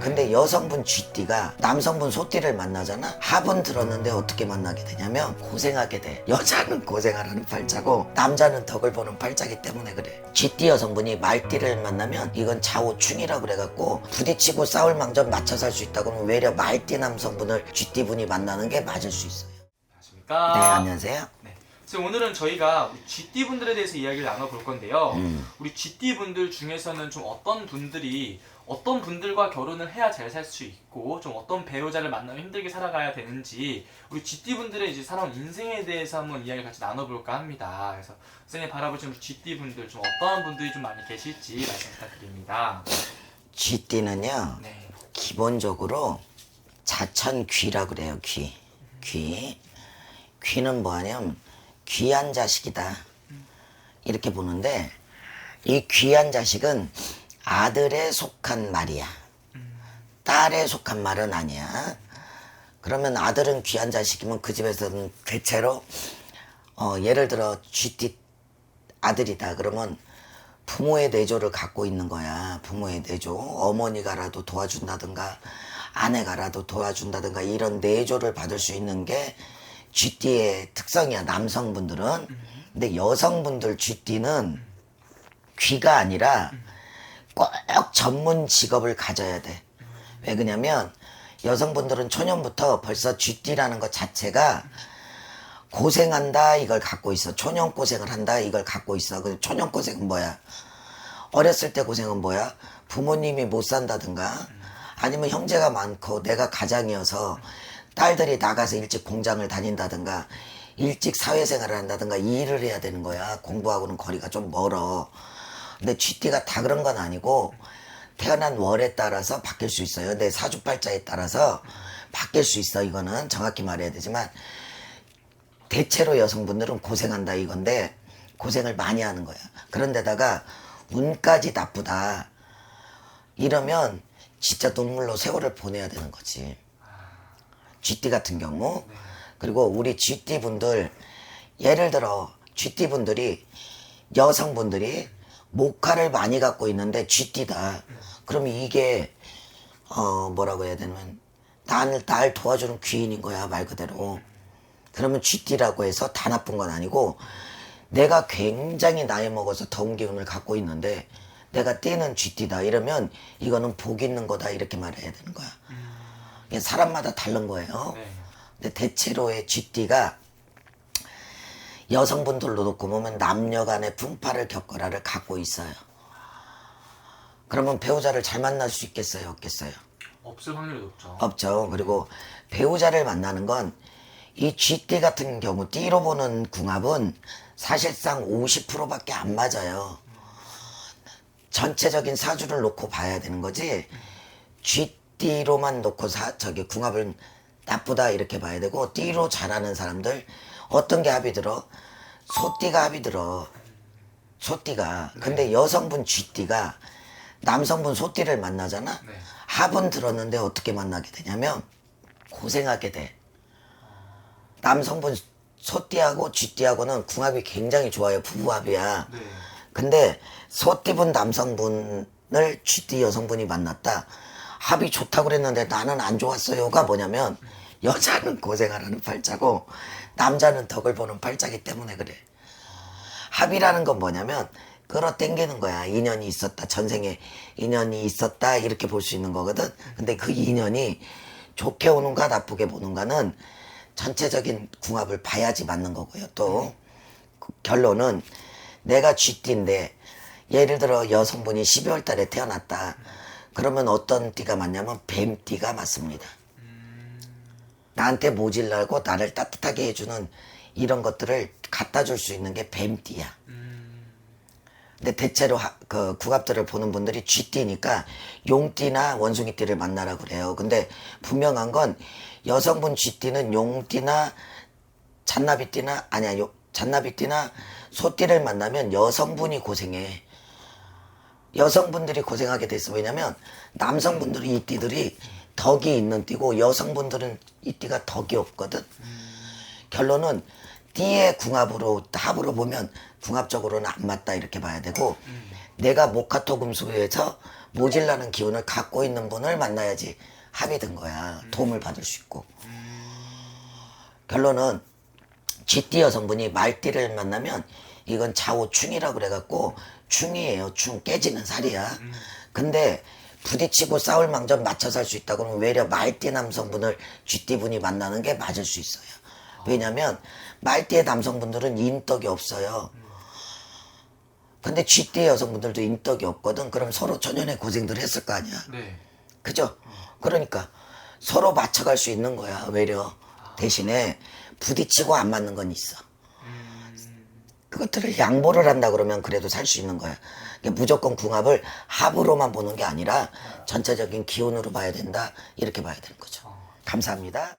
근데 여성분 쥐띠가 남성분 소띠를 만나잖아. 합은 들었는데 어떻게 만나게 되냐면 고생하게 돼. 여자는 고생하라는 팔자고 남자는 덕을 보는 팔자기 때문에 그래. 쥐띠 여성분이 말띠를 만나면 이건 좌우충이라고 그래갖고 부딪히고 싸울 망정 맞춰 살 수 있다고 하면 외려 말띠 남성분을 쥐띠분이 만나는 게 맞을 수 있어요. 안녕하십니까? 네, 안녕하세요. 네. 지금 오늘은 저희가 GT 분들에 대해서 이야기를 나눠볼 건데요. 우리 GT 분들 중에서는 좀 어떤 분들과 결혼을 해야 잘 살 수 있고 좀 어떤 배우자를 만나면 힘들게 살아가야 되는지 우리 GT 분들의 이제 살아온 인생에 대해서 한번 이야기를 같이 나눠볼까 합니다. 그래서 선생님 바라보시는 우리 GT 분들 좀 어떠한 분들이 좀 많이 계실지 말씀 부탁드립니다. 쥐띠는요. 네. 기본적으로 자천귀라고 그래요. 귀는 뭐하냐면 귀한 자식이다 이렇게 보는데, 이 귀한 자식은 아들에 속한 말이야. 딸에 속한 말은 아니야. 그러면 아들은 귀한 자식이면 그 집에서는 대체로 예를 들어 쥐띠 아들이다 그러면 부모의 내조를 갖고 있는 거야. 부모의 내조. 어머니가라도 도와준다든가 아내가라도 도와준다든가 이런 내조를 받을 수 있는 게 쥐띠의 특성이야, 남성분들은. 근데 여성분들 쥐띠는 귀가 아니라 꼭 전문 직업을 가져야 돼. 왜 그러냐면 여성분들은 초년부터 벌써 쥐띠라는 것 자체가 고생한다 이걸 갖고 있어. 초년 고생을 한다 이걸 갖고 있어. 그 초년 고생은 뭐야? 어렸을 때 고생은 뭐야? 부모님이 못 산다든가 아니면 형제가 많고 내가 가장이어서 딸들이 나가서 일찍 공장을 다닌다든가 일찍 사회생활을 한다든가 이 일을 해야 되는 거야. 공부하고는 거리가 좀 멀어. 근데 쥐띠가 다 그런 건 아니고 태어난 월에 따라서 바뀔 수 있어요. 내 사주팔자에 따라서 바뀔 수 있어. 이거는 정확히 말해야 되지만 대체로 여성분들은 고생한다 이건데 고생을 많이 하는 거야. 그런데다가 운까지 나쁘다 이러면 진짜 눈물로 세월을 보내야 되는 거지. 쥐띠 같은 경우. 그리고 우리 쥐띠 분들, 예를 들어 쥐띠 분들이 여성분들이 목화를 많이 갖고 있는데 쥐띠다. 그러면 이게 뭐라고 해야 되냐면 날 도와주는 귀인인 거야, 말 그대로. 그러면 쥐띠라고 해서 다 나쁜 건 아니고 내가 굉장히 나이 먹어서 더운 기운을 갖고 있는데 내가 띠는 쥐띠다 이러면 이거는 복 있는 거다 이렇게 말해야 되는 거야. 이게 사람마다 다른 거예요. 네. 근데 대체로의 쥐띠가 여성분들로 놓고 보면 남녀 간의 풍파를 겪어라를 갖고 있어요. 그러면 배우자를 잘 만날 수 있겠어요? 없겠어요? 없을 확률이 높죠. 없죠. 그리고 배우자를 만나는 건 이 쥐띠 같은 경우 띠로 보는 궁합은 사실상 50%밖에 안 맞아요. 전체적인 사주를 놓고 봐야 되는 거지 쥐띠로만 놓고 궁합을 나쁘다 이렇게 봐야 되고, 띠로 잘하는 사람들 어떤 게 합이 들어? 소띠가 합이 들어. 소띠가. 근데 여성분 쥐띠가 남성분 소띠를 만나잖아. 네. 합은 들었는데 어떻게 만나게 되냐면 고생하게 돼. 남성분 소띠하고 쥐띠하고는 궁합이 굉장히 좋아요. 부부합이야. 네. 근데 소띠분 남성분을 쥐띠 여성분이 만났다. 합이 좋다고 그랬는데 나는 안 좋았어요가 뭐냐면 여자는 고생하라는 팔자고 남자는 덕을 보는 팔자기 때문에 그래. 합이라는 건 뭐냐면 끌어당기는 거야. 인연이 있었다. 전생에 인연이 있었다. 이렇게 볼 수 있는 거거든. 근데 그 인연이 좋게 오는가 나쁘게 보는가는 전체적인 궁합을 봐야지 맞는 거고요. 또 그 결론은 내가 쥐띠인데 예를 들어 여성분이 12월 달에 태어났다. 그러면 어떤 띠가 맞냐면 뱀띠가 맞습니다. 나한테 모질라고 나를 따뜻하게 해주는 이런 것들을 갖다 줄 수 있는 게 뱀띠야. 근데 대체로 그 궁합들을 보는 분들이 쥐띠니까 용띠나 원숭이띠를 만나라고 그래요. 근데 분명한 건 여성분 쥐띠는 용띠나 잔나비띠나 아니야 잔나비띠나 소띠를 만나면 여성분이 고생해. 여성분들이 고생하게 됐어. 왜냐면 남성분들이 이 띠들이 덕이 있는 띠고 여성분들은 이 띠가 덕이 없거든. 결론은 띠의 궁합으로 합으로 보면 궁합적으로는 안 맞다 이렇게 봐야 되고 내가 목화토 금수에서 모질라는 기운을 갖고 있는 분을 만나야지 합이 된 거야. 도움을 받을 수 있고. 결론은 쥐띠 여성분이 말띠를 만나면 이건 좌우충이라고 그래갖고 충이에요. 충 깨지는 살이야. 근데 부딪히고 싸울 망정 맞춰 살 수 있다 그러면 외려 말띠 남성분을 쥐띠분이 만나는 게 맞을 수 있어요. 왜냐면 말띠의 남성분들은 인덕이 없어요. 근데 쥐띠 여성분들도 인덕이 없거든. 그럼 서로 전연의 고생들 했을 거 아니야. 네. 그죠? 그러니까 서로 맞춰갈 수 있는 거야. 외려 대신에 부딪히고 안 맞는 건 있어. 그것들을 양보를 한다 그러면 그래도 살 수 있는 거야. 그러니까 무조건 궁합을 합으로만 보는 게 아니라 전체적인 기운으로 봐야 된다. 이렇게 봐야 되는 거죠. 감사합니다.